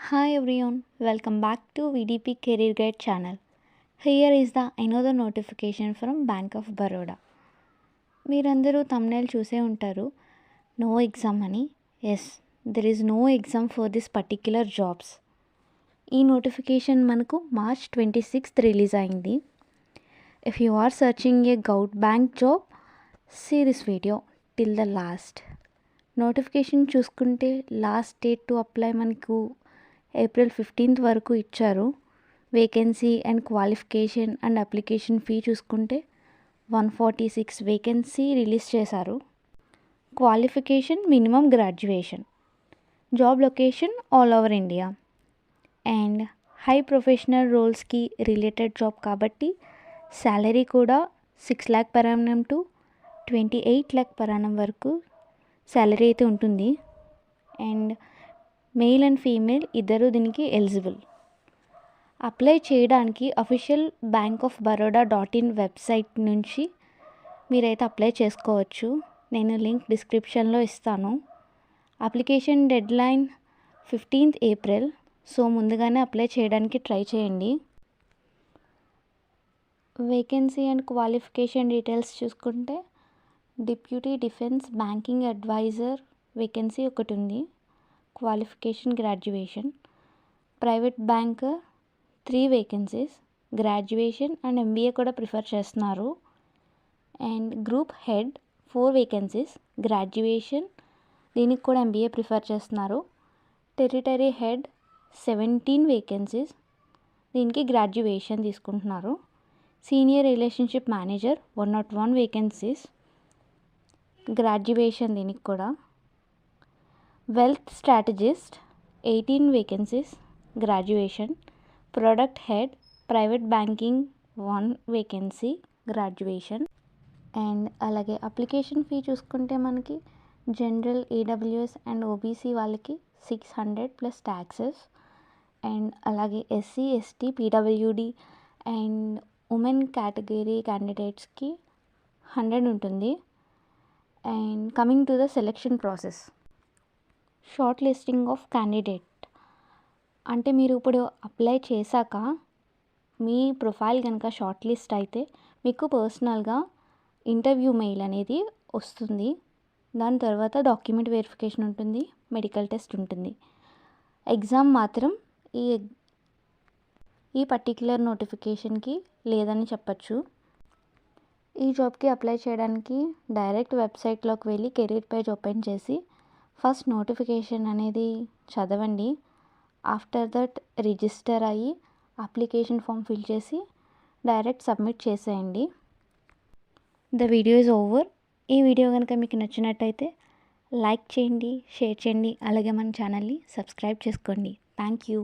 Hi everyone, welcome back to VDP Career Guide channel. Here is the another notification from Bank of Baroda. మీరందరూ thumbnail చూసే ఉంటారు. No exam అని. Yes, there is no exam for this particular jobs. ఈ notification మనకు March 26th release అయింది. If you are searching a government bank job, see this video till the last. Notification చూసుకుంటే last date to apply మనకు April 15th వరకు ఇచ్చారు. Vacancy and qualification and application fee చూసుకుంటే 146 vacancy release చేశారు. Qualification minimum graduation. Job location all over India and high professional రోల్స్కి related job కాబట్టి salary కూడా 6 lakh per annum to 28 lakh per annum వరకు salary అయితే ఉంటుంది. అండ్ మేల్ అండ్ ఫీమేల్ ఇద్దరు దీనికి ఎలిజిబుల్. అప్లై చేయడానికి అఫీషియల్ bankofbaroda.in వెబ్సైట్ నుంచి మీరైతే అప్లై చేసుకోవచ్చు. నేను లింక్ డిస్క్రిప్షన్లో ఇస్తాను. Application deadline 15th April. So ముందుగానే అప్లై చేయడానికి ట్రై చేయండి. వేకెన్సీ అండ్ క్వాలిఫికేషన్ డీటెయిల్స్ చూసుకుంటే deputy defence banking advisor vacancy ఒకటి ఉంది. Qualification graduation. Private banker 3 vacancies. Graduation and MBA కూడా ప్రిఫర్ చేస్తున్నారు. And group head 4 vacancies. Graduation, దీనికి కూడా MBA ప్రిఫర్ చేస్తున్నారు. టెరిటరీ హెడ్ 17 వేకెన్సీస్, దీనికి గ్రాడ్యుయేషన్ తీసుకుంటున్నారు. Senior relationship manager 101 vacancies, graduation దీనికి కూడా. Wealth strategist 18 vacancies, graduation. Product head private banking 1 vacancy, graduation. And అలాగే అప్లికేషన్ ఫీ చూసుకుంటే మనకి జనరల్, AWS అండ్ OBC వాళ్ళకి 600 ప్లస్ ట్యాక్సెస్. అండ్ అలాగే SC, ST, PWD and women category క్యాండిడేట్స్కి 100 ఉంటుంది. And coming to the selection process, short listing of candidate అంటే మీరు ఇప్పుడు అప్లై చేశాక మీ ప్రొఫైల్ కనుక షార్ట్ లిస్ట్ అయితే మీకు పర్సనల్గా ఇంటర్వ్యూ మెయిల్ అనేది వస్తుంది. దాని తర్వాత డాక్యుమెంట్ వెరిఫికేషన్ ఉంటుంది, మెడికల్ టెస్ట్ ఉంటుంది. ఎగ్జామ్ మాత్రం ఈ పర్టిక్యులర్ నోటిఫికేషన్కి లేదని చెప్పచ్చు. ఈ జాబ్కి అప్లై చేయడానికి డైరెక్ట్ వెబ్సైట్లోకి వెళ్ళి కెరీర్ పేజ్ ఓపెన్ చేసి ఫస్ట్ నోటిఫికేషన్ అనేది చదవండి. ఆఫ్టర్ దట్ రిజిస్టర్ అయ్యి అప్లికేషన్ ఫామ్ ఫిల్ చేసి డైరెక్ట్ సబ్మిట్ చేసేయండి. The video is over. ఈ వీడియో కనుక మీకు నచ్చినట్టయితే లైక్ చేయండి, షేర్ చేయండి, అలాగే మన ఛానల్ని సబ్స్క్రైబ్ చేసుకోండి. Thank you.